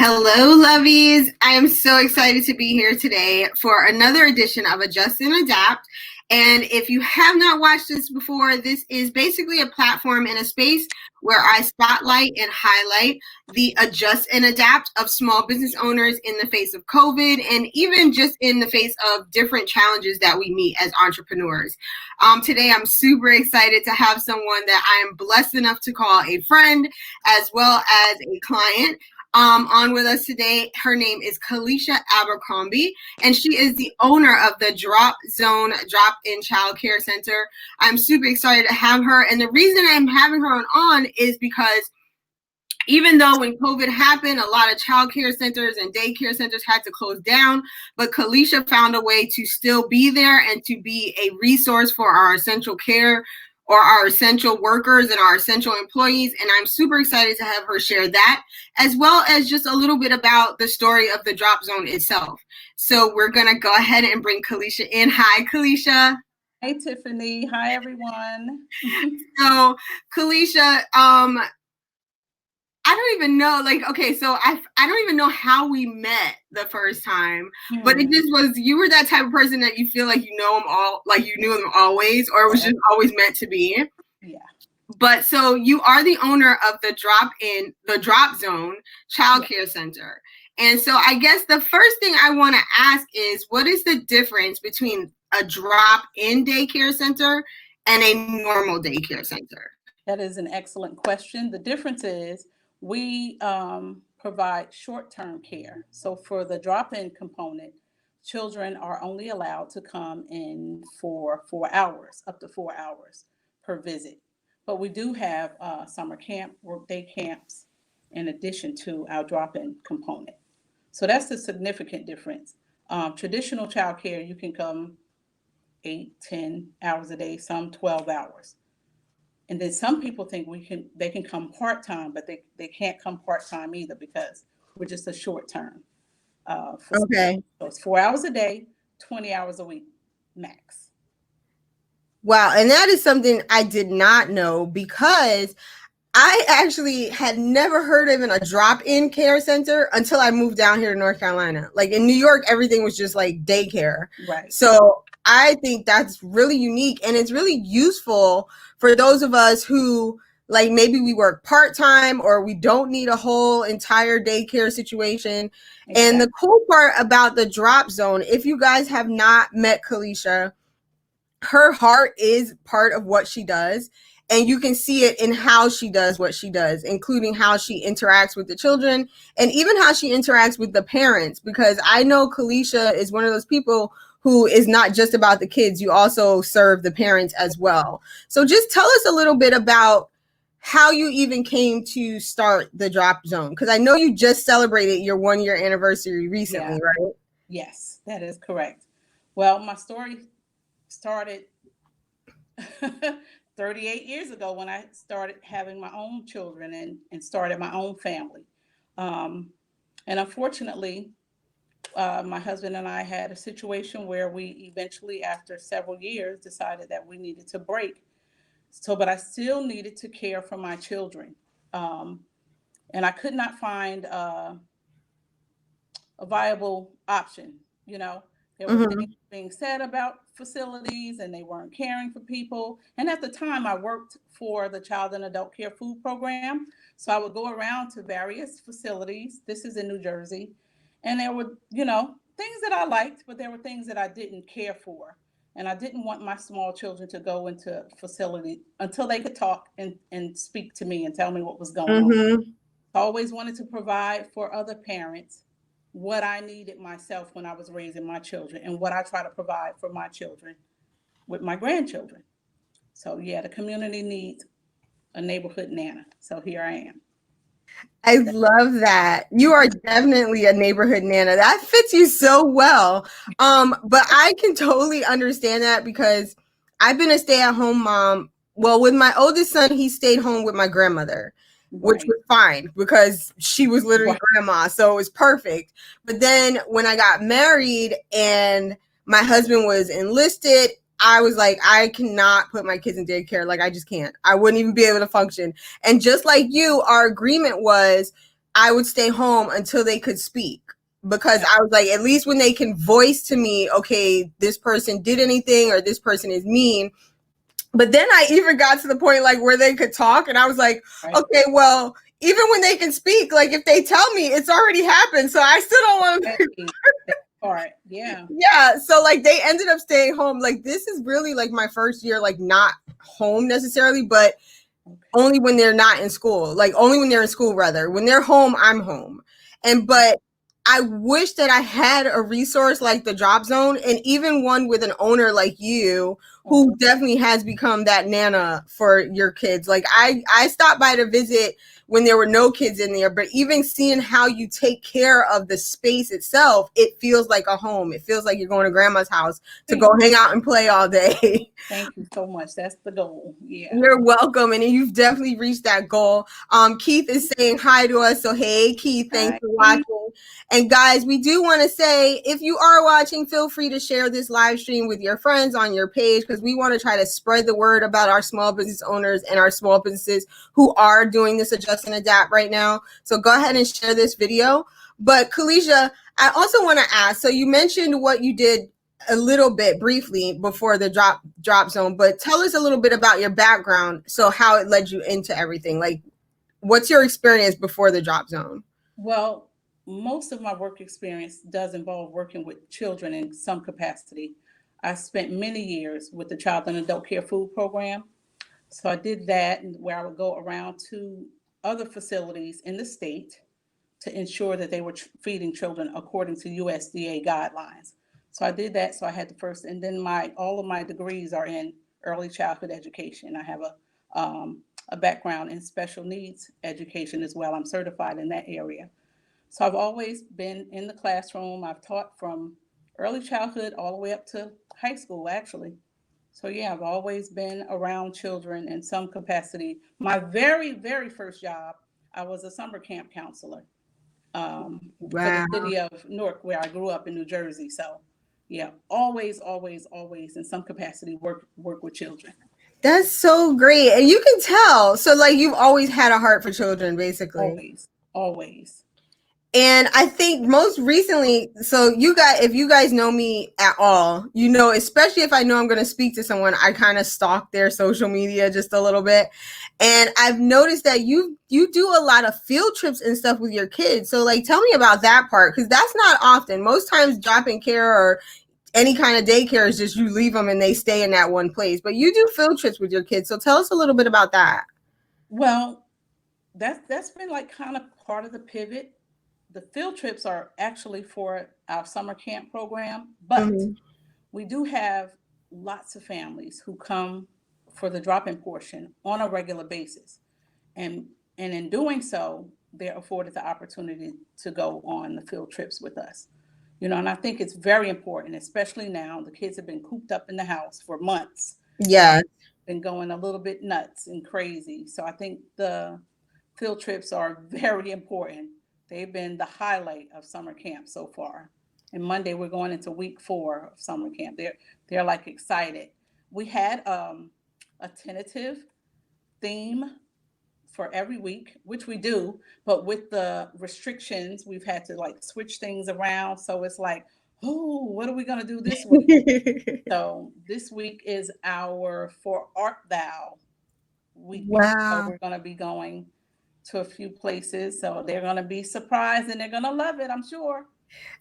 Hello, lovies. I am so excited to be here today for another edition of Adjust and Adapt. And if you have not watched this before, this is basically a platform and a space where I spotlight and highlight the adjust and adapt of small business owners in the face of COVID and even just in the face of different challenges that we meet as entrepreneurs. Today, I'm super excited to have someone that I am blessed enough to call a friend as well as a client. On with us today, her name is Kalisha Abercrombie, and she is the owner of the Drop Zone Drop-In Childcare Center. I'm super excited to have her, and the reason I'm having her on is because even though when COVID happened, a lot of childcare centers and daycare centers had to close down, but Kalisha found a way to still be there and to be a resource for our essential care or our essential workers and our essential employees. And I'm super excited to have her share that, as well as just a little bit about the story of the Drop Zone itself. So we're going to go ahead and bring Kalisha in. Hi, Kalisha. Hey, Tiffany. Hi, everyone. So, Kalisha, I don't even know, so I don't even know how we met the first time, but it just was, you were that type of person that you feel like you know them all, like you knew them always, or it was just always meant to be. Yeah. But so you are the owner of the Drop Zone Childcare Center. And so I guess the first thing I want to ask is, what is the difference between a drop-in daycare center and a normal daycare center? That is an excellent question. The difference is we provide short-term care. So for the drop-in component, children are only allowed to come in for 4 hours, up to 4 hours per visit. But we do have summer camp, workday camps, in addition to our drop-in component. So that's the significant difference. Traditional childcare, you can come 8, 10 hours a day, some 12 hours. And then some people think they can come part-time, but they can't come part-time either because we're just a short term. Okay. So it's 4 hours a day, 20 hours a week, max. Wow. And that is something I did not know, because I actually had never heard of a drop-in care center until I moved down here to North Carolina. Like in New York, everything was just like daycare. Right. So I think that's really unique, and it's really useful for those of us who, like, maybe we work part-time or we don't need a whole entire daycare situation. Exactly. And the cool part about the Drop Zone, if you guys have not met Kalisha, her heart is part of what she does. And you can see it in how she does what she does, including how she interacts with the children and even how she interacts with the parents, because I know Kalisha is one of those people who is not just about the kids. You also serve the parents as well. So just tell us a little bit about how you even came to start the Drop Zone, because I know you just celebrated your 1-year anniversary recently, right? Yes, that is correct. Well, my story started 38 years ago when I started having my own children and started my own family. And unfortunately, my husband and I had a situation where we eventually, after several years, decided that we needed to break. But I still needed to care for my children. And I could not find a viable option. There were things being said about facilities, and they weren't caring for people. And at the time, I worked for the Child and Adult Care Food Program. So I would go around to various facilities. This is in New Jersey. And there were, things that I liked, but there were things that I didn't care for. And I didn't want my small children to go into a facility until they could talk and speak to me and tell me what was going on. I always wanted to provide for other parents what I needed myself when I was raising my children and what I try to provide for my children with my grandchildren. So yeah, the community needs a neighborhood Nana. So here I am. I love that. You are definitely a neighborhood Nana. That fits you so well. But I can totally understand that, because I've been a stay-at-home mom. Well, with my oldest son, he stayed home with my grandmother, which was fine because she was literally grandma. So it was perfect. But then when I got married and my husband was enlisted, I was like, I cannot put my kids in daycare. Like, I just can't. I wouldn't even be able to function. And just like you, our agreement was I would stay home until they could speak, because I was like, at least when they can voice to me, okay, this person did anything or this person is mean. But then I even got to the point like where they could talk, and I was like, okay, well, even when they can speak, like if they tell me, it's already happened, so I still don't want to. Yeah. So like they ended up staying home. Like this is really like my first year, like not home necessarily, but only when they're not in school. Like only when they're in school, rather. When they're home, I'm home. But I wish that I had a resource like the Drop Zone, and even one with an owner like you, who definitely has become that nana for your kids. Like I stopped by to visit when there were no kids in there, but even seeing how you take care of the space itself, it feels like a home. It feels like you're going to grandma's house to go hang out and play all day. Thank you so much. That's the goal. Yeah. You're welcome. And you've definitely reached that goal. Keith is saying hi to us. So, hey, Keith, thanks for watching. And guys, we do want to say, if you are watching, feel free to share this live stream with your friends on your page, because we want to try to spread the word about our small business owners and our small businesses who are doing this adjust and adapt right now. So go ahead and share this video. But Kalisha, I also want to ask, so you mentioned what you did a little bit briefly before the drop zone, but tell us a little bit about your background. So how it led you into everything. Like, what's your experience before the drop zone? Well, most of my work experience does involve working with children in some capacity. I spent many years with the Child and Adult Care Food Program. So I did that, where I would go around to other facilities in the state to ensure that they were feeding children according to USDA guidelines. So I did that. So I had the first, and then all of my degrees are in early childhood education. I have a background in special needs education as well. I'm certified in that area. So I've always been in the classroom. I've taught from early childhood all the way up to high school, actually. So yeah, I've always been around children in some capacity. My very, very first job, I was a summer camp counselor for the city of Newark, where I grew up in New Jersey. So yeah, always in some capacity work with children. That's so great. And you can tell. So like you've always had a heart for children, basically. Always. And I think most recently, so if you guys know me at all, you know, especially if I know I'm going to speak to someone, I kind of stalk their social media just a little bit. And I've noticed that you do a lot of field trips and stuff with your kids. So like, tell me about that part, because that's not often. Most times drop-in care or any kind of daycare is just you leave them and they stay in that one place. But you do field trips with your kids. So tell us a little bit about that. Well, that's been like kind of part of the pivot. The field trips are actually for our summer camp program, but we do have lots of families who come for the drop-in portion on a regular basis. And in doing so, they're afforded the opportunity to go on the field trips with us. You know, and I think it's very important, especially now. The kids have been cooped up in the house for months. Yeah. Been going a little bit nuts and crazy. So I think the field trips are very important. They've been the highlight of summer camp so far. And Monday we're going into week 4 of summer camp. They're like excited. We had a tentative theme for every week, which we do, but with the restrictions, we've had to like switch things around. So it's like, oh, what are we going to do this week? So this week is our For Art Thou week. Wow. So we're going to be going to a few places. So they're going to be surprised and they're going to love it, I'm sure.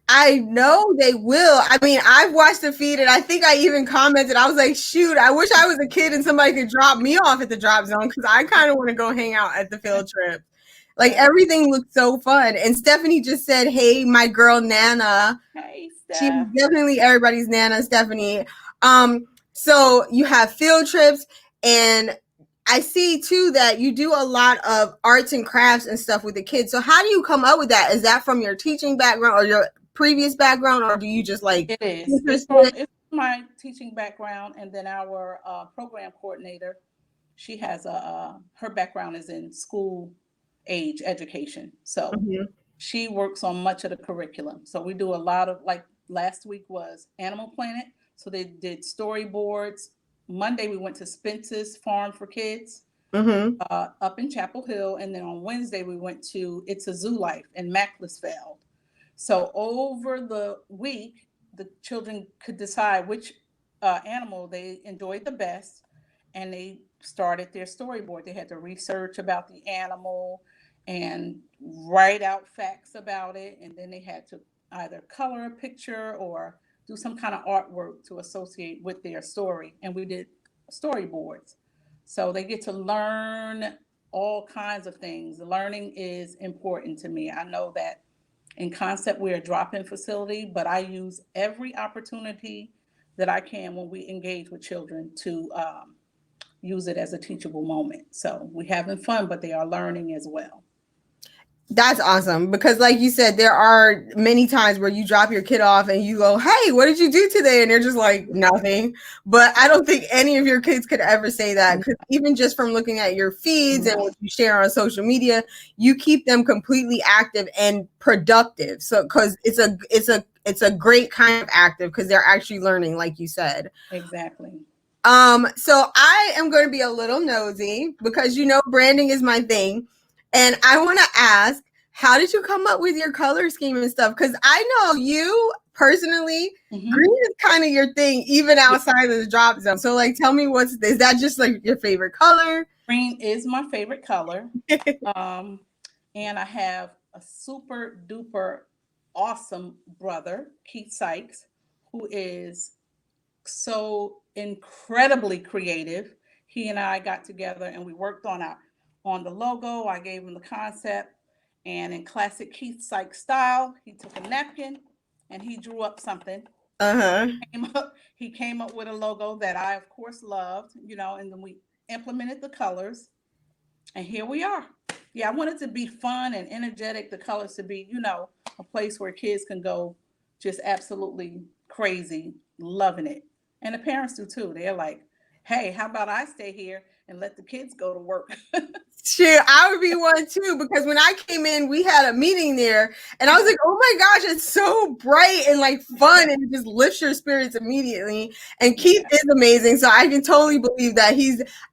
I know they will. I mean, I've watched the feed and I think I even commented. I was like, shoot, I wish I was a kid and somebody could drop me off at the drop zone, because I kind of want to go hang out at the field trip. Like everything looked so fun. And Stephanie just said, hey, my girl Nana. Hey, Steph. She's definitely everybody's Nana, Stephanie. So you have field trips, and I see too that you do a lot of arts and crafts and stuff with the kids. So how do you come up with that? Is that from your teaching background or your previous background, or do you just like? It is. It's my teaching background, and then our program coordinator, she has her background is in school age education. So she works on much of the curriculum. So we do a lot of, like last week was Animal Planet. So they did storyboards. Monday we went to Spence's Farm for Kids. up in Chapel Hill. And then on Wednesday, we went to It's a Zoo Life in Macclesfield. So over the week, the children could decide which animal they enjoyed the best, and they started their storyboard. They had to research about the animal and write out facts about it, and then they had to either color a picture or do some kind of artwork to associate with their story. And we did storyboards. So they get to learn all kinds of things. Learning is important to me. I know that in concept, we're a drop-in facility, but I use every opportunity that I can when we engage with children to use it as a teachable moment. So we're having fun, but they are learning as well. That's awesome, because like you said, there are many times where you drop your kid off and you go, hey, what did you do today? And they're just like, nothing. But I don't think any of your kids could ever say that, because even just from looking at your feeds and what you share on social media, you keep them completely active and productive. So because it's a great kind of active, because they're actually learning, like you said. Exactly. So I am going to be a little nosy, because branding is my thing. And I want to ask, how did you come up with your color scheme and stuff? Because I know you personally, green is kind of your thing, even outside of the drop zone. So like, tell me, is that just like your favorite color? Green is my favorite color. And I have a super duper awesome brother, 𝐀𝐝𝐻𝐵, who is so incredibly creative. He and I got together and we worked on the logo. I gave him the concept, and in classic 𝐀𝐝𝐻𝐵 style, he took a napkin and he drew up something. He came up with a logo that I, of course, loved, and then we implemented the colors, and here we are. Yeah, I wanted to be fun and energetic. The colors to be, a place where kids can go just absolutely crazy, loving it. And the parents do too. They're like, hey, how about I stay here and let the kids go to work? Sure, I would be one too, because when I came in, we had a meeting there, and I was like, oh my gosh, it's so bright and like fun, and it just lifts your spirits immediately. And Keith is amazing, so I can totally believe that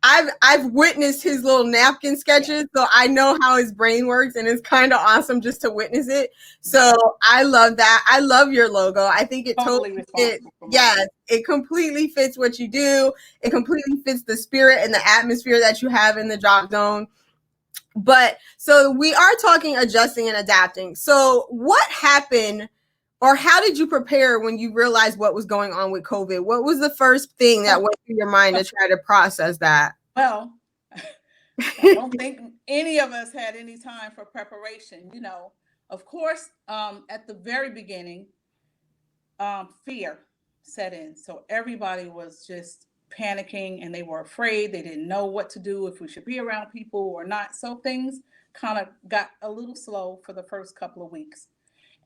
I've witnessed his little napkin sketches, so I know how his brain works, and it's kind of awesome just to witness it. So I love that. I love your logo. I think it totally fits. Yes, it completely fits what you do. It completely fits the spirit and the atmosphere that you have in the drop zone. But so we are talking adjusting and adapting. So what happened, or how did you prepare when you realized what was going on with COVID? What was the first thing that went through your mind to try to process that? Well, I don't think any of us had any time for preparation. Of course, at the very beginning, fear set in. So everybody was just panicking, and they were afraid. They didn't know what to do, if we should be around people or not. So things kind of got a little slow for the first couple of weeks.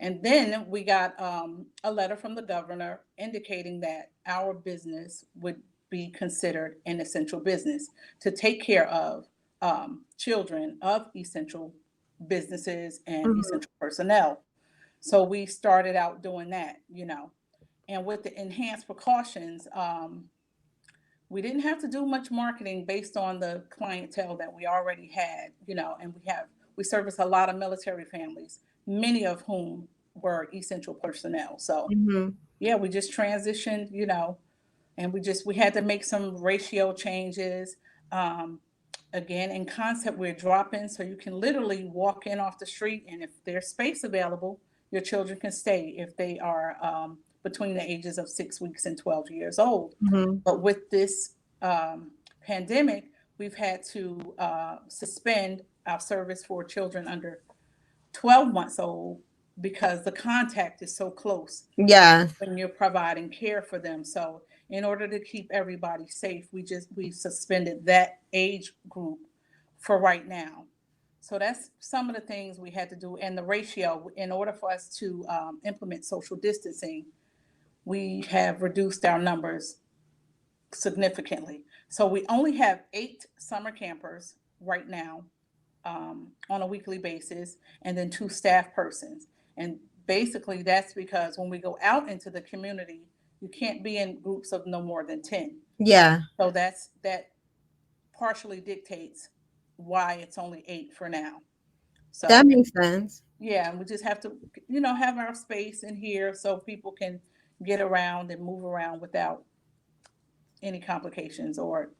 And then we got a letter from the governor indicating that our business would be considered an essential business to take care of children of essential businesses and essential personnel. So we started out doing that, and with the enhanced precautions, we didn't have to do much marketing based on the clientele that we already had, and we service a lot of military families, many of whom were essential personnel. So yeah, we just transitioned, and we had to make some ratio changes. Again, in concept, we're drop-in, so you can literally walk in off the street, and if there's space available, your children can stay if they are between the ages of 6 weeks and 12 years old. But with this pandemic, we've had to suspend our service for children under 12 months old, because the contact is so close. Yeah. When you're providing care for them. So in order to keep everybody safe, we suspended that age group for right now. So that's some of the things we had to do. And the ratio, in order for us to implement social distancing, we have reduced our numbers significantly. So we only have 8 summer campers right now on a weekly basis, and then 2 staff persons. And basically that's because when we go out into the community, you can't be in groups of no more than 10. Yeah. So that partially dictates why it's only 8 for now. So that makes sense. Yeah, and we just have to, have our space in here so people can get around and move around without any complications or,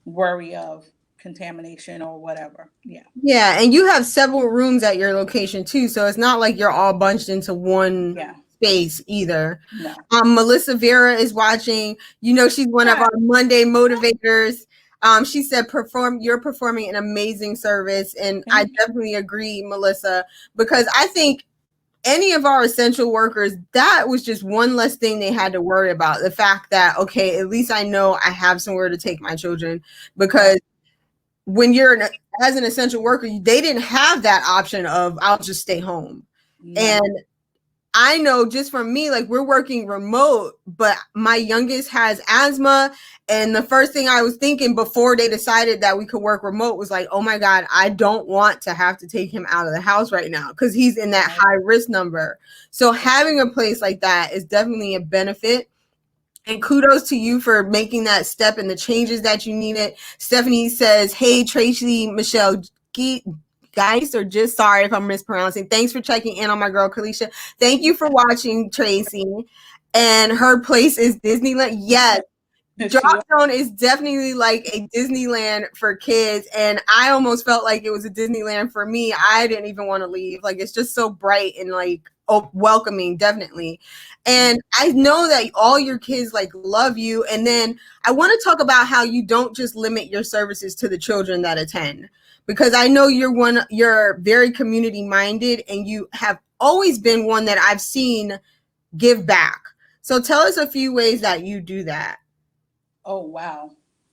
worry of contamination or whatever. Yeah. Yeah, and you have several rooms at your location too, so it's not like you're all bunched into one space either. No. Melissa Vera is watching. She's one of our Monday motivators. She said, you're performing an amazing service. And I definitely agree, Melissa, because I think any of our essential workers, that was just one less thing they had to worry about. The fact that, okay, at least I know I have somewhere to take my children, because when you're as an essential worker, they didn't have that option of I'll just stay home. No. And I know just for me, like, we're working remote, but my youngest has asthma. And the first thing I was thinking before they decided that we could work remote was like, oh my God, I don't want to have to take him out of the house right now because he's in that high risk number. So having a place like that is definitely a benefit. And kudos to you for making that step and the changes that you needed. Stephanie says, hey, Tracy, Michelle, guys, or just sorry if I'm mispronouncing. Thanks for checking in on my girl, Kalisha. Thank you for watching, Tracy. And her place is Disneyland. Yes. Drop Zone is definitely like a Disneyland for kids. And I almost felt like it was a Disneyland for me. I didn't even want to leave. Like, it's just so bright and like welcoming, definitely. And I know that all your kids like love you. And then I want to talk about how you don't just limit your services to the children that attend, because I know you're very community minded, and you have always been one that I've seen give back. So tell us a few ways that you do that. Oh, wow.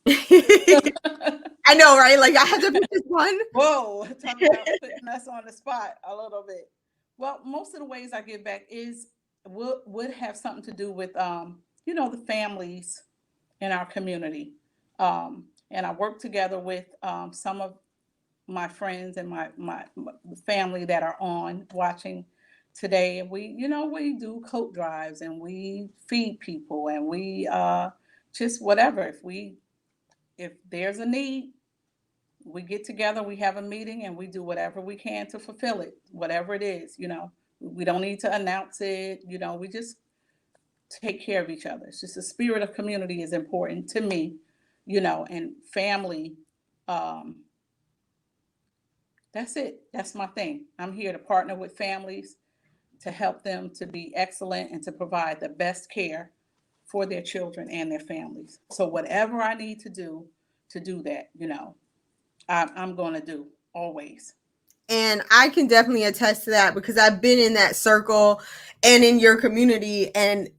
I know, right? Like, I had to pick this one. Whoa, talk about putting us on the spot a little bit. Well, most of the ways I give back would have something to do with, the families in our community. And I work together with some of my friends and my family that are on watching today. And we do coat drives, and we feed people, and we just whatever. If there's a need, we get together, we have a meeting, and we do whatever we can to fulfill it, whatever it is. We don't need to announce it. We just take care of each other. It's just the spirit of community is important to me, and family. That's it. That's my thing. I'm here to partner with families to help them to be excellent and to provide the best care for their children and their families. So whatever I need to do that, I'm going to do always. And I can definitely attest to that, because I've been in that circle and in your community, and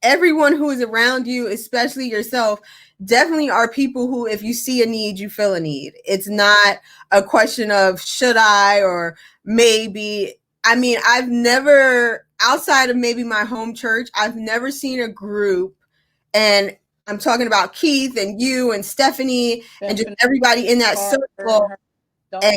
everyone who is around you, especially yourself, definitely are people who, if you see a need, you fill a need. It's not a question of should I or maybe. I mean, I've never, outside of maybe my home church, I've never seen a group, and I'm talking about Keith and you and Stephanie and just everybody in that circle. And,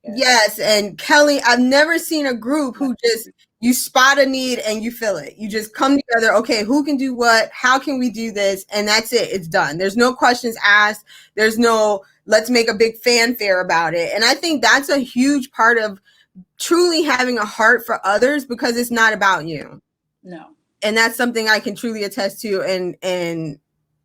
yes, and Kelly, I've never seen a group who just, you spot a need and you fill it. You just come together. Okay, who can do what? How can we do this? And that's it. It's done. There's no questions asked. There's no, let's make a big fanfare about it. And I think that's a huge part of truly having a heart for others, because it's not about you. No. And that's something I can truly attest to and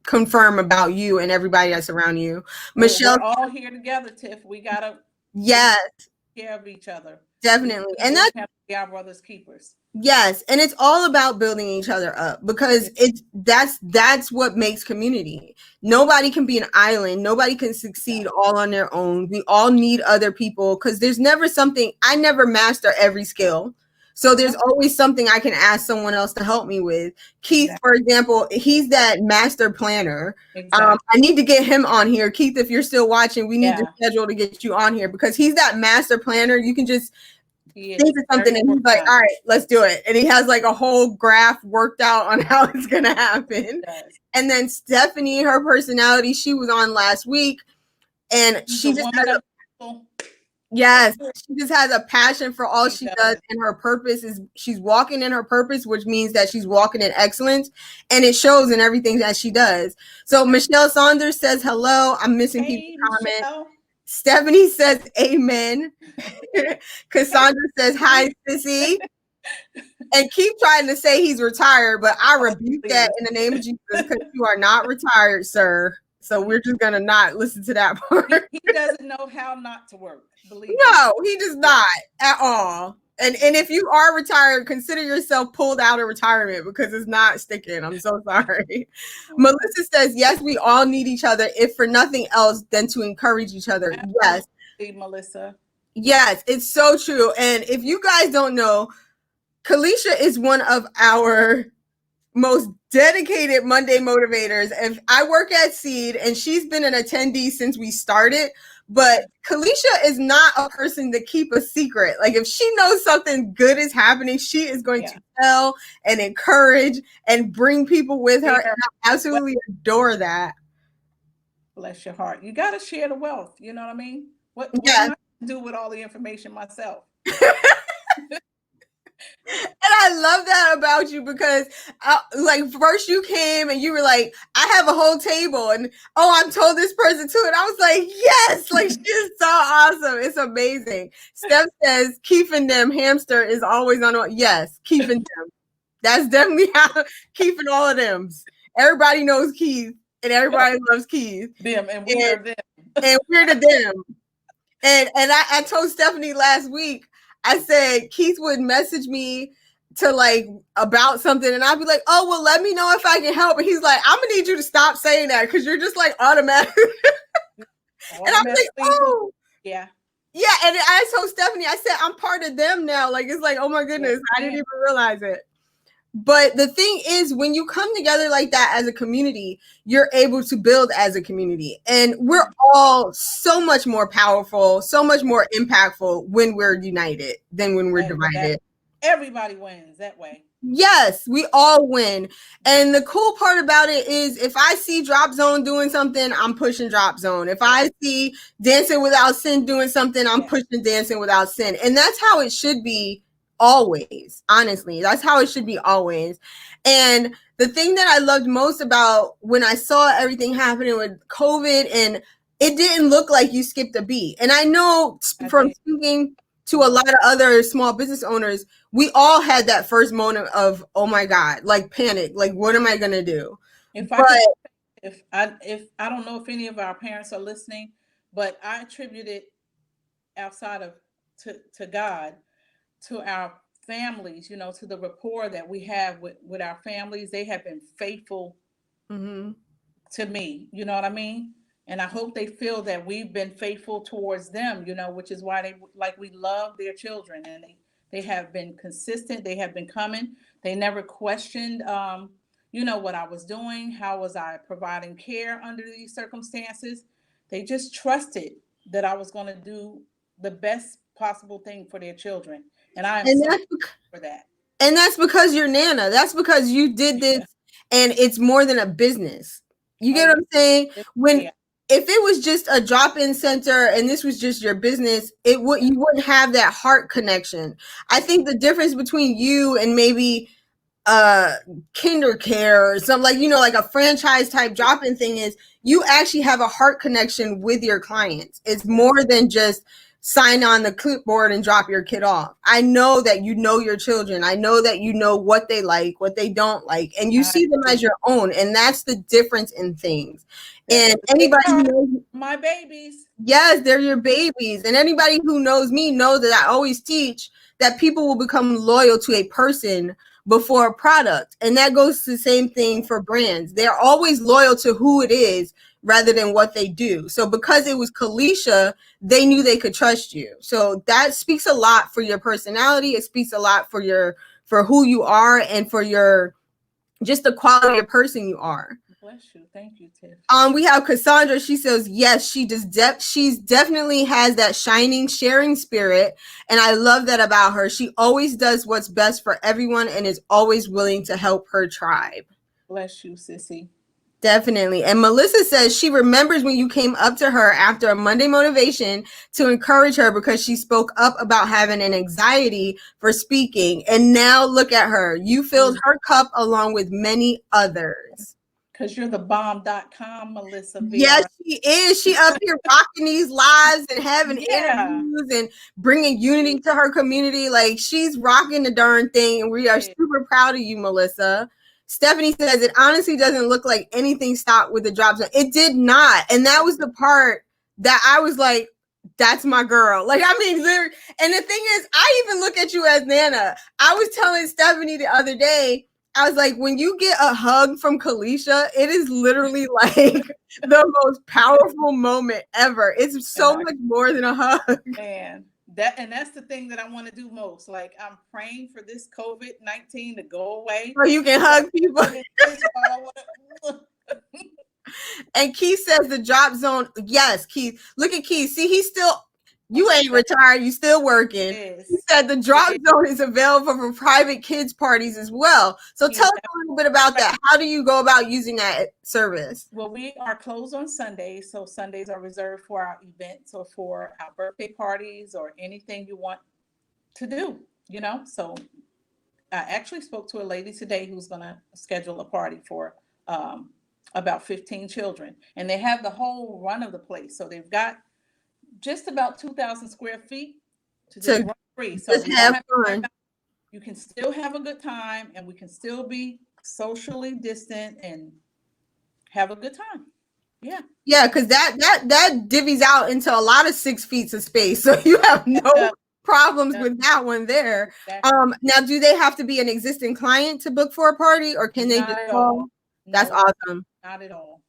confirm about you and everybody that's around you. Michelle, we're all here together, Tiff. We gotta take care of each other. Definitely. And that's our brothers keepers. Yes, and it's all about building each other up, because that's what makes community. Nobody can be an island. Nobody can succeed all on their own. We all need other people, because there's never something, I never master every skill. So there's always something I can ask someone else to help me with. Keith, for example, he's that master planner. I need to get him on here. Keith, if you're still watching, we need to schedule to get you on here, because he's that master planner. You can just think of something and he's like, all right, let's do it. And he has like a whole graph worked out on how it's going to happen. And then Stephanie, her personality, she was on last week, and she just had Yes, she just has a passion for all she does, does. and her purpose is she's walking in her purpose, which means that she's walking in excellence, and it shows in everything that she does. So Michelle Saunders says hello. I'm missing people's Hey, comment. Michelle. Stephanie says amen. Cassandra says hi, sissy. And keep trying to say he's retired, but I rebuke that in the name of Jesus because you are not retired, sir. So we're just gonna not listen to that part. He doesn't know how not to work. Believe me. No, he does not at all. And if you are retired, consider yourself pulled out of retirement because it's not sticking. I'm so sorry. Melissa says, yes, we all need each other, if for nothing else than to encourage each other. Yes. Melissa. Yes, it's so true. And if you guys don't know, Kalisha is one of our most dedicated Monday motivators. And I work at Seed, and she's been an attendee since we started. But Kalisha is not a person to keep a secret. Like if she knows something good is happening, she is going to tell and encourage and bring people with her. And I absolutely adore that. Bless your heart. You got to share the wealth. You know what I mean? What am I do with all the information myself? And I love that about you because like first you came and you were like, I have a whole table and I'm told this person too. And I was like, yes, like she's so awesome. It's amazing. Steph says keeping them hamster is always on. Yes, keeping them. That's definitely how keeping all of them. Everybody knows Keith and everybody loves Keith. Them and we are them. And we're the them. And I told Stephanie last week, I said Keith would message me to like about something and I'd be like, oh, well, let me know if I can help. And he's like, I'm gonna need you to stop saying that because you're just like automatic. And I'm like, oh. Yeah. And I told Stephanie, I said, I'm part of them now. Like, it's like, oh my goodness, I didn't even realize it. But the thing is, when you come together like that as a community, you're able to build as a community. And we're all so much more powerful, so much more impactful when we're united than when we're divided. Everybody wins that way. Yes, we all win. And the cool part about it is if I see Drop Zone doing something, I'm pushing Drop Zone. If I see Dancing Without Sin doing something, I'm pushing Dancing Without Sin. And that's how it should be. Always, honestly, that's how it should be always. And the thing that I loved most about when I saw everything happening with COVID, and it didn't look like you skipped a beat. And I know from speaking to a lot of other small business owners, we all had that first moment of, oh my God, like panic, like what am I gonna do? If I don't know if any of our parents are listening, but I attribute it outside of to God, to our families, you know, to the rapport that we have with our families. They have been faithful to me, you know what I mean? And I hope they feel that we've been faithful towards them, you know, which is why we love their children, and they have been consistent. They have been coming. They never questioned, you know, what I was doing. How was I providing care under these circumstances? They just trusted that I was going to do the best possible thing for their children. And I'm so for that. And that's because you're Nana. That's because you did this, and it's more than a business. You get what I'm saying? If it was just a drop-in center and this was just your business, you wouldn't have that heart connection. I think the difference between you and maybe Kinder Care or something like, you know, like a franchise type drop-in thing is you actually have a heart connection with your clients. It's more than just sign on the clipboard and drop your kid off. I know that you know your children. I know that you know what they like, what they don't like, and you see them as your own. And that's the difference in things. And anybody who knows my babies. Yes, they're your babies. And anybody who knows me knows that I always teach that people will become loyal to a person before a product. And that goes to the same thing for brands. They're always loyal to who it is rather than what they do. So because it was Kalisha, they knew they could trust you. So that speaks a lot for your personality. It speaks a lot for who you are and for your just the quality of person you are. Bless you. Thank you, Tiff. We have Cassandra. She says, yes, she does. She's definitely has that shining, sharing spirit. And I love that about her. She always does what's best for everyone and is always willing to help her tribe. Bless you, sissy. Definitely. And Melissa says she remembers when you came up to her after a Monday motivation to encourage her because she spoke up about having an anxiety for speaking. And now look at her. You filled her cup along with many others. Because you're the bomb.com, Melissa. Yes, she is. She up here rocking these lives and having interviews and bringing unity to her community. Like, she's rocking the darn thing. And we are super proud of you, Melissa. Stephanie says it honestly doesn't look like anything stopped with the drop zone. It did not. And that was the part that I was like, that's my girl. Like, I mean, and the thing is, I even look at you as Nana. I was telling Stephanie the other day, I was like, when you get a hug from Kalisha, it is literally like the most powerful moment ever. It's so much more than a hug. Man, that's the thing that I want to do most. Like, I'm praying for this COVID-19 to go away. So you can hug people. And Keith says the drop zone. Yes, Keith. Look at Keith. See, he's still, you ain't retired. You still working. He said the drop zone is available for private kids parties as well. So tell us a little bit about that. How do you go about using that service? Well, we are closed on Sundays. So Sundays are reserved for our events or for our birthday parties or anything you want to do, you know? So I actually spoke to a lady today who's going to schedule a party for about 15 children. And they have the whole run of the place. So they've got just about 2,000 square feet to just run free. So just have fun. You can still have a good time, and we can still be socially distant and have a good time. Yeah. Yeah, because that divvies out into a lot of 6 feet of space. So you have no problems with that one there. Exactly. Now, do they have to be an existing client to book for a party, or can they just call? That's awesome. Not at all.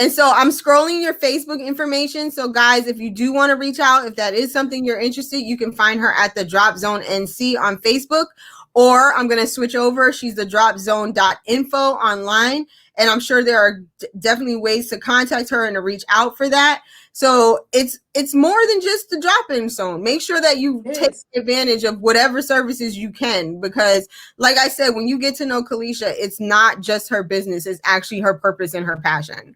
And so I'm scrolling your Facebook information. So guys, if you do want to reach out, if that is something you're interested, you can find her at the Drop Zone NC on Facebook, or I'm going to switch over. She's the dropzone.info online. And I'm sure there are definitely ways to contact her and to reach out for that. So it's more than just the drop-in zone. Make sure that you take advantage of whatever services you can, because like I said, when you get to know Kalisha, it's not just her business. It's actually her purpose and her passion.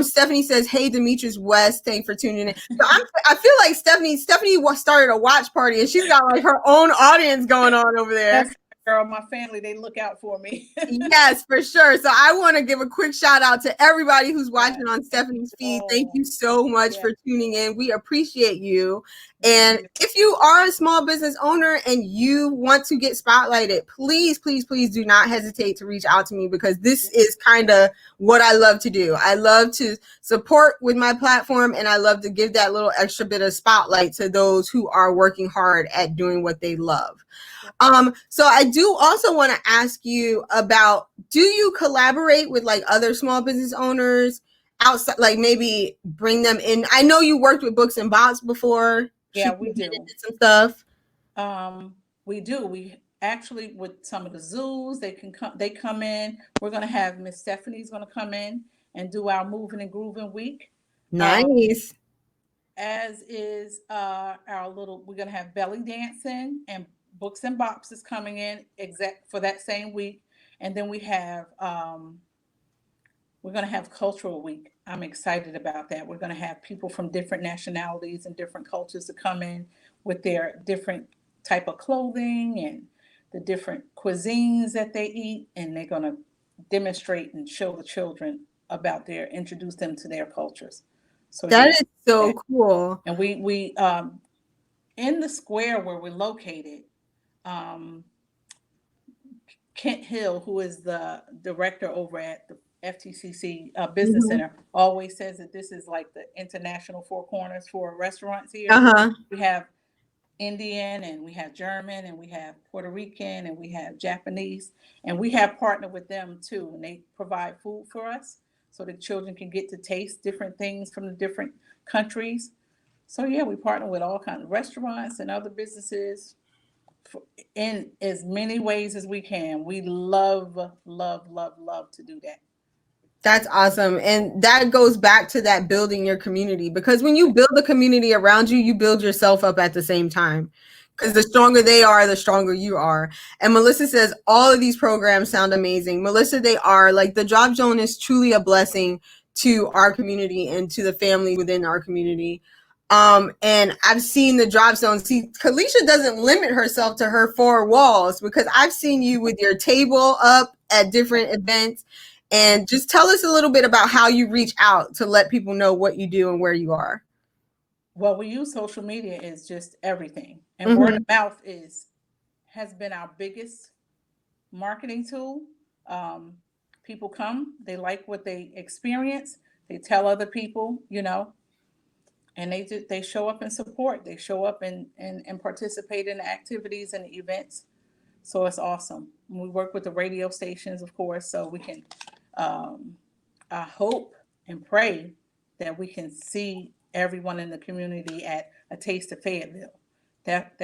Stephanie says, hey, Demetrius West, thanks for tuning in. So I feel like Stephanie started a watch party and she's got like her own audience going on over there. Girl, my family, they look out for me. Yes, for sure. So I want to give a quick shout out to everybody who's watching on Stephanie's feed. Thank you so much for tuning in. We appreciate you. And if you are a small business owner and you want to get spotlighted, please, please, please do not hesitate to reach out to me, because this is kind of what I love to do. I love to support with my platform, and I love to give that little extra bit of spotlight to those who are working hard at doing what they love. So I do also want to ask you about, do you collaborate with like other small business owners outside, like maybe bring them in? I know you worked with Books and Bots before. Yeah, we do. Some stuff. We do. We actually, with some of the zoos, they come in. We're going to have Miss Stephanie's going to come in and do our Moving and Grooving week. Nice. As is we're going to have belly dancing, and Books and Bops is coming in exact for that same week. And then we're going to have Cultural Week. I'm excited about that. We're going to have people from different nationalities and different cultures to come in with their different type of clothing and the different cuisines that they eat. And they're going to demonstrate and show the children about introduce them to their cultures. So that is so cool. And we in the square where we're located, Kent Hill, who is the director over at the FTCC Business Center, always says that this is like the international four corners for restaurants here. We have Indian, and we have German, and we have Puerto Rican, and we have Japanese, and we have partnered with them too, and they provide food for us so the children can get to taste different things from the different countries. So yeah, we partner with all kinds of restaurants and other businesses in as many ways as we can. We love, love, love, love to do that. That's awesome. And that goes back to that building your community, because when you build the community around you, you build yourself up at the same time. because the stronger they are, the stronger you are. And Melissa says, all of these programs sound amazing. Melissa, they are. Like, the Drop Zone is truly a blessing to our community and to the family within our community. And I've seen the Drop Zone. See, Kalisha doesn't limit herself to her four walls, because I've seen you with your table up at different events. And just tell us a little bit about how you reach out to let people know what you do and where you are. Well, we use social media is just everything. And word of mouth has been our biggest marketing tool. People come, they like what they experience, they tell other people, you know, and they show up and support. They show up and participate in the activities and the events. So it's awesome. We work with the radio stations, of course, so we can, I hope and pray that we can see everyone in the community at a Taste of Fayetteville. That's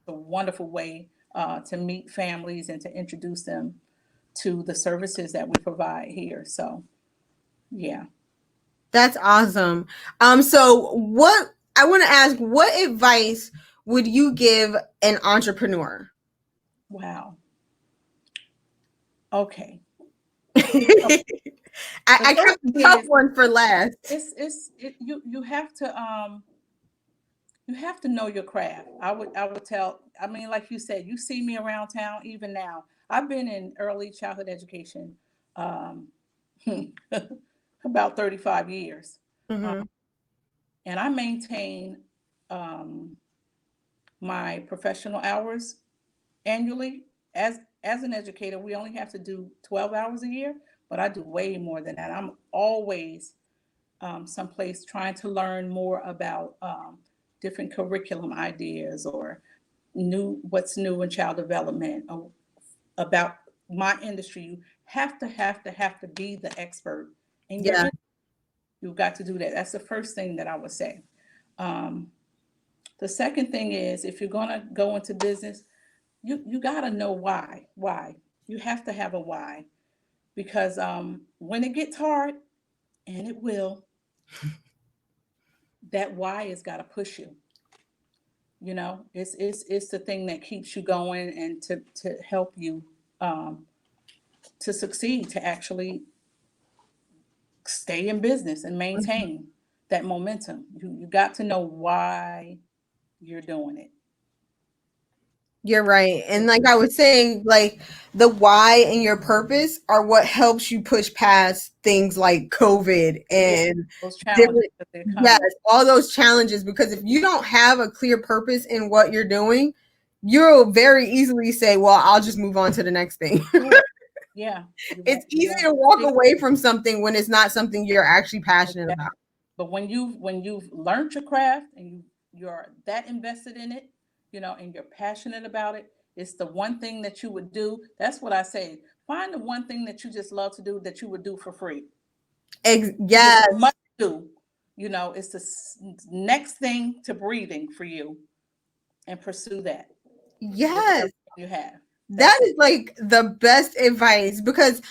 a wonderful way to meet families and to introduce them to the services that we provide here. So, yeah. That's awesome. So what I want to ask, what advice would you give an entrepreneur? Wow. Okay. I kept a tough one for last. You have to know your craft. I would tell, I mean, like you said, you see me around town even now. I've been in early childhood education about 35 years. And I maintain my professional hours annually. As an educator, we only have to do 12 hours a year, but I do way more than that. I'm always someplace trying to learn more about different curriculum ideas or what's new in child development, or about my industry. You have to be the expert in your industry. You've got to do that. That's the first thing that I would say. The second thing is, if you're going to go into business, you got to know why. You have to have a why, because when it gets hard, and it will, that why has got to push you. You know, it's the thing that keeps you going and to help you to succeed, to actually stay in business and maintain that momentum. You got to know why you're doing it. You're right. And like I was saying, like, the why and your purpose are what helps you push past things like COVID and those challenges all those challenges. Because if you don't have a clear purpose in what you're doing, you'll very easily say, well, I'll just move on to the next thing. Yeah. It's easy to walk away from something when it's not something you're actually passionate about. But when you've learned your craft and you're that invested in it, you know, and you're passionate about it, it's the one thing that you would do. That's what I say. Find the one thing that you just love to do that you would do for free. Yes. Must do. You know, it's the next thing to breathing for you, and pursue that. Yes. You have. That is like the best advice, because,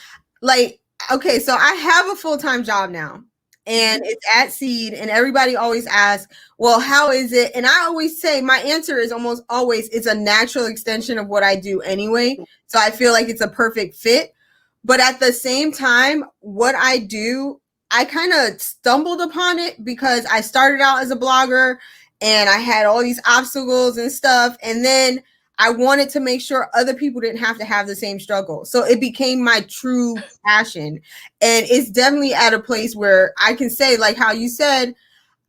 like, okay, so I have a full-time job now. And it's at Seed, and everybody always asks, well, how is it? And I always say, my answer is almost always, it's a natural extension of what I do anyway. So I feel like it's a perfect fit. But at the same time, what I do, I kind of stumbled upon it because I started out as a blogger and I had all these obstacles and stuff. And then I wanted to make sure other people didn't have to have the same struggle. So it became my true passion. And it's definitely at a place where I can say, like how you said,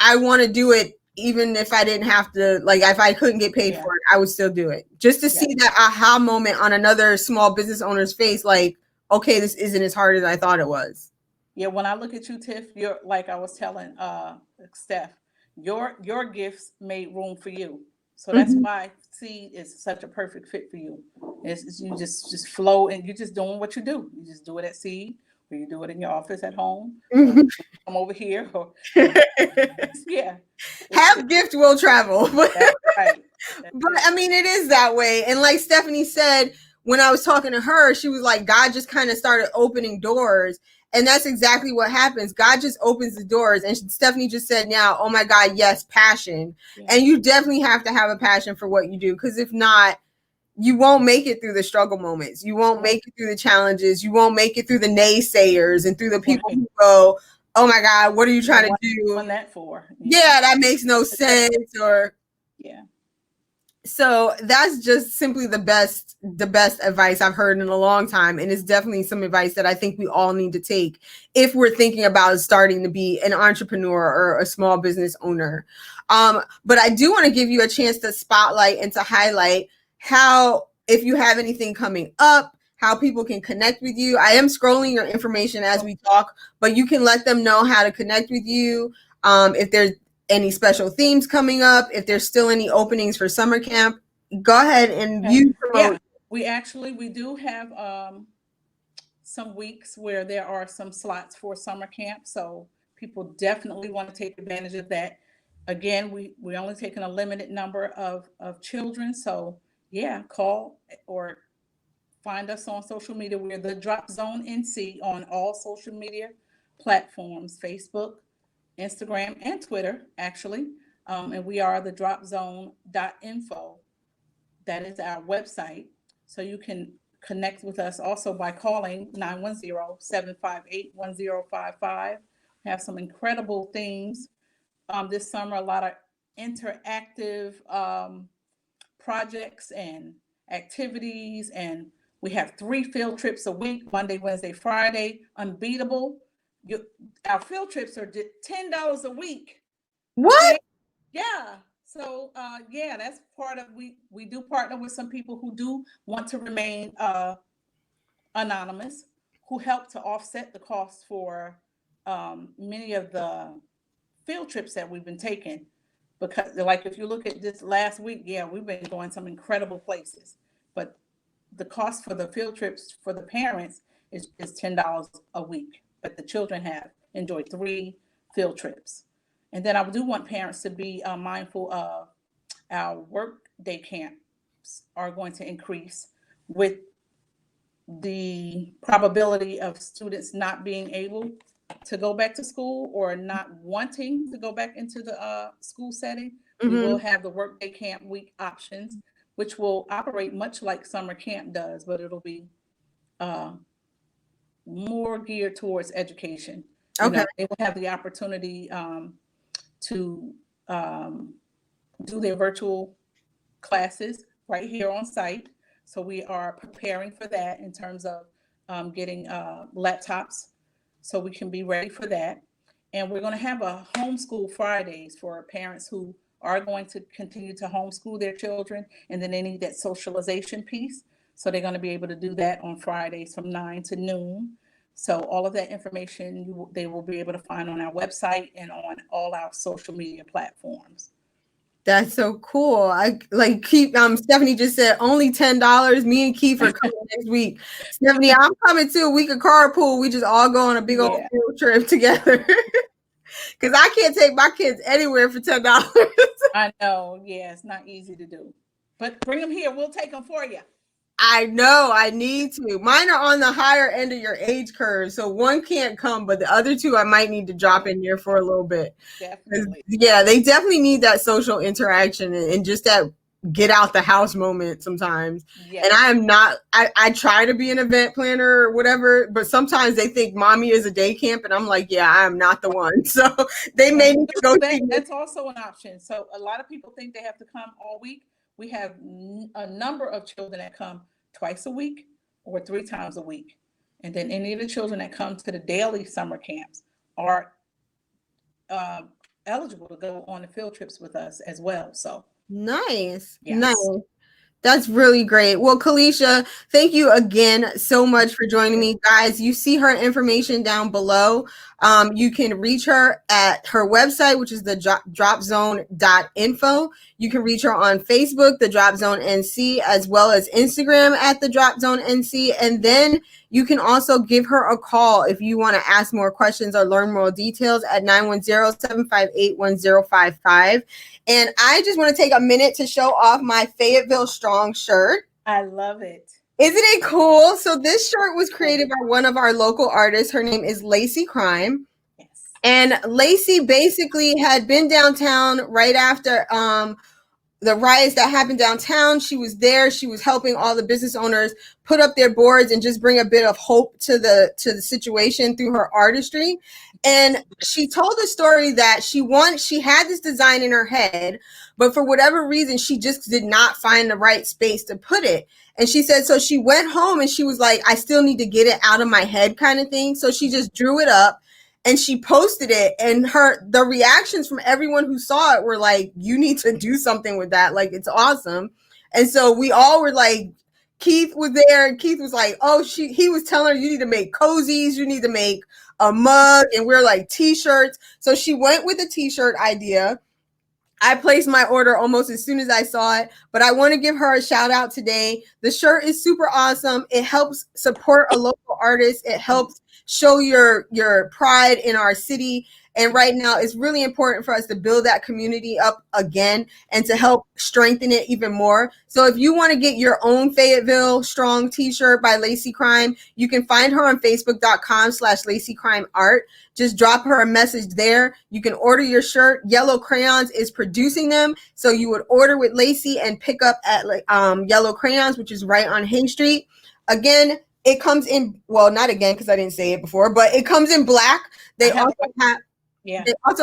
I want to do it even if I didn't have to, like, if I couldn't get paid for it, I would still do it. Just to see that aha moment on another small business owner's face, like, okay, this isn't as hard as I thought it was. Yeah, when I look at you, Tiff, you're, like I was telling Steph, your gifts made room for you. So that's why Seed is such a perfect fit for you. It's you just flow, and you're just doing what you do. You just do it at Seed, or you do it in your office at home. Come over here. Or, yeah. Half gift will travel. That's right. But I mean, it is that way. And like Stephanie said, when I was talking to her, she was like, God just kind of started opening doors. And that's exactly what happens. God just opens the doors. And Stephanie just said now, oh my God, yes, passion. Yeah. And you definitely have to have a passion for what you do. Because if not, you won't make it through the struggle moments. You won't make it through the challenges. You won't make it through the naysayers and through the people who go, oh my God, what are you trying to do? What that for? Yeah, that makes no sense. Or yeah. So that's just simply the best advice I've heard in a long time. And it's definitely some advice that I think we all need to take if we're thinking about starting to be an entrepreneur or a small business owner. But I do want to give you a chance to spotlight and to highlight how, if you have anything coming up, how people can connect with you. I am scrolling your information as we talk, but you can let them know how to connect with you. If there's any special themes coming up, if there's still any openings for summer camp, go ahead and you promote. Yeah, we do have some weeks where there are some slots for summer camp. So people definitely want to take advantage of that. Again, we're only taking a limited number of children. So yeah, call or find us on social media. We're the Drop Zone NC on all social media platforms, Facebook, Instagram, and Twitter, actually. And we are the dropzone.info. That is our website. So you can connect with us also by calling 910-758-1055. We have some incredible things this summer, a lot of interactive projects and activities. And we have 3 field trips a week, Monday, Wednesday, Friday, unbeatable. Our field trips are $10 a week. What? Okay? Yeah. So yeah, that's part of, we do partner with some people who do want to remain anonymous, who help to offset the costs for many of the field trips that we've been taking. Because like, if you look at this last week, yeah, we've been going some incredible places, but the cost for the field trips for the parents is $10 a week, but the children have enjoyed 3 field trips. And then I do want parents to be mindful of our work day camps are going to increase with the probability of students not being able to go back to school or not wanting to go back into the school setting. We will have the work day camp week options, which will operate much like summer camp does, but it'll be more geared towards education. Okay. You know, they will have the opportunity to do their virtual classes right here on site. So we are preparing for that in terms of getting laptops so we can be ready for that. And we're going to have a homeschool Fridays for parents who are going to continue to homeschool their children, and then they need that socialization piece. So they're going to be able to do that on Fridays from 9 to noon. So all of that information they will be able to find on our website and on all our social media platforms. That's so cool. I like Stephanie just said only $10. Me and Keith are coming next week. Stephanie, I'm coming too. We could carpool. We just all go on a big old field trip together. Because I can't take my kids anywhere for $10. I know. Yeah, it's not easy to do. But bring them here. We'll take them for you. I know. I need to. Mine are on the higher end of your age curve. So one can't come, but the other 2 I might need to drop in there for a little bit. Definitely. Yeah, they definitely need that social interaction and just that get out the house moment sometimes. Yes. And I am not, I try to be an event planner or whatever, but sometimes they think mommy is a day camp and I'm like, yeah, I am not the one. So they may need to go. That's also an option. So a lot of people think they have to come all week. We have a number of children that come twice a week or 3 times a week. And then any of the children that come to the daily summer camps are eligible to go on the field trips with us as well. So nice. Yes. Nice. That's really great. Well, Kalisha, thank you again so much for joining me. Guys, you see her information down below. You can reach her at her website, which is the dropzone.info. You can reach her on Facebook, the Drop Zone NC, as well as Instagram at the Drop Zone NC. And then you can also give her a call if you want to ask more questions or learn more details at 910-758-1055. And I just want to take a minute to show off my Fayetteville Strong shirt. I love it. Isn't it cool? So this shirt was created by one of our local artists. Her name is 𝐀𝐝𝐼𝐮𝐬𝐭. Yes. And Lacey basically had been downtown right after the riots that happened downtown. She was there. She was helping all the business owners put up their boards and just bring a bit of hope to the situation through her artistry. And she told the story that she had this design in her head, but for whatever reason, she just did not find the right space to put it. And she said, so she went home and she was like, I still need to get it out of my head kind of thing. So she just drew it up and she posted it, and the reactions from everyone who saw it were like, you need to do something with that. Like, it's awesome. And so we all were like, Keith was there, and Keith was like, oh, he was telling her, you need to make cozies, you need to make a mug, and we're like t-shirts. So she went with the t-shirt idea. I placed my order almost as soon as I saw it, but I want to give her a shout out today. The shirt is super awesome. It helps support a local artist. It helps show your pride in our city. And right now, it's really important for us to build that community up again and to help strengthen it even more. So if you want to get your own Fayetteville Strong t-shirt by 𝐀𝐝𝐼𝐮, you can find her on Facebook.com/𝐀𝐝𝐼𝐮. Just drop her a message there. You can order your shirt. Yellow Crayons is producing them. So you would order with Lacey and pick up at Yellow Crayons, which is right on Hay Street. Again, it comes in, well, not again, because I didn't say it before, but it comes in black. They also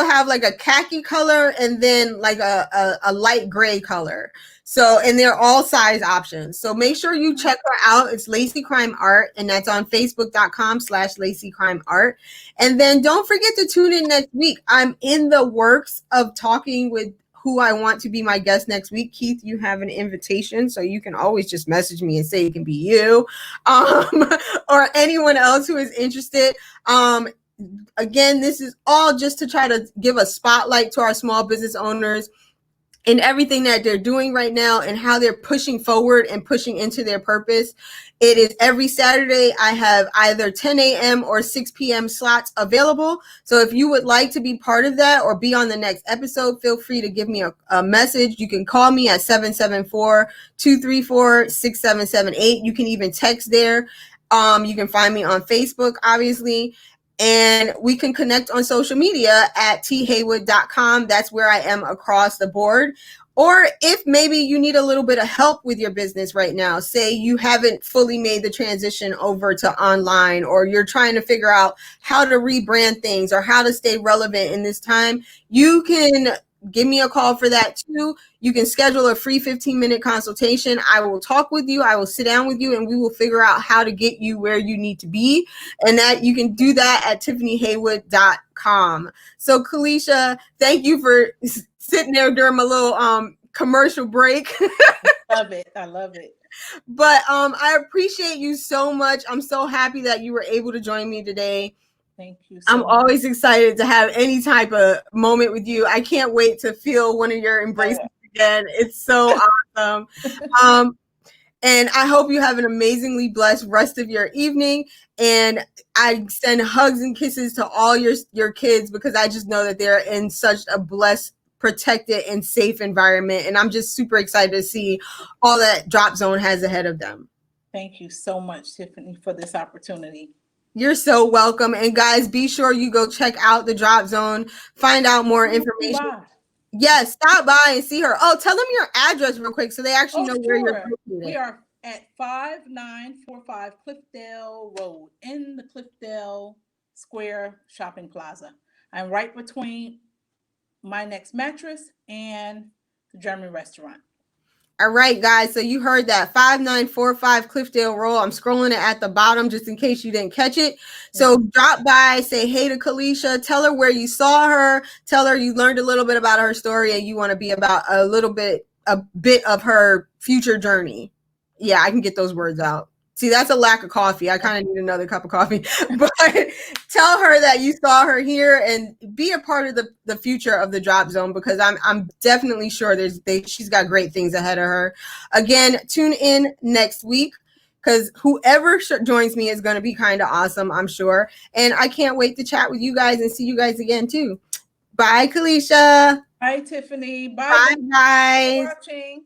have like a khaki color and then like a light gray color. So, and they're all size options. So make sure you check her out. It's 𝐀𝐝𝐼𝐮, and that's on Facebook.com/𝐀𝐝𝐼𝐮. And then don't forget to tune in next week. I'm in the works of talking with who I want to be my guest next week. Keith, you have an invitation, so you can always just message me and say it can be you, or anyone else who is interested. Again, this is all just to try to give a spotlight to our small business owners and everything that they're doing right now and how they're pushing forward and pushing into their purpose. It is every Saturday. I have either 10 a.m. or 6 p.m. slots available. So if you would like to be part of that or be on the next episode, feel free to give me a message. You can call me at 774-234-6778. You can even text there. You can find me on Facebook, obviously. And we can connect on social media at theywood.com. That's where I am across the board. Or if maybe you need a little bit of help with your business right now, say you haven't fully made the transition over to online, or you're trying to figure out how to rebrand things or how to stay relevant in this time, you can give me a call for that too. You can schedule a free 15-minute consultation. I will talk with you. I will sit down with you and we will figure out how to get you where you need to be. And that you can do that at tiffanyhaywood.com. So Kalisha, thank you for sitting there during my little commercial break. Love it. I love it. But I appreciate you so much. I'm so happy that you were able to join me today. Thank you. I'm always excited to have any type of moment with you. I can't wait to feel one of your embraces again. It's so awesome. And I hope you have an amazingly blessed rest of your evening. And I send hugs and kisses to all your kids, because I just know that they're in such a blessed, protected, and safe environment. And I'm just super excited to see all that Drop Zone has ahead of them. Thank you so much, Tiffany, for this opportunity. You're so welcome. And guys, be sure you go check out the Drop Zone, find out more information. Yes, stop by and see her. Oh, tell them your address real quick so they actually know where you're located. We are at 5945 Cliffdale Road in the Cliffdale Square Shopping Plaza. I'm right between My Next Mattress and the German restaurant. All right, guys. So you heard that, 5945 Cliffdale Road. I'm scrolling it at the bottom just in case you didn't catch it. So drop by, say hey to Kalisha, tell her where you saw her, tell her you learned a little bit about her story and you want to be about a bit of her future journey. Yeah, I can get those words out. See, that's a lack of coffee. I kind of need another cup of coffee. But tell her that you saw her here and be a part of the future of the Drop Zone, because I'm definitely sure she's got great things ahead of her. Again, tune in next week, because whoever joins me is going to be kind of awesome, I'm sure. And I can't wait to chat with you guys and see you guys again too. Bye, Kalisha. Bye, Tiffany. Bye, guys. Watching.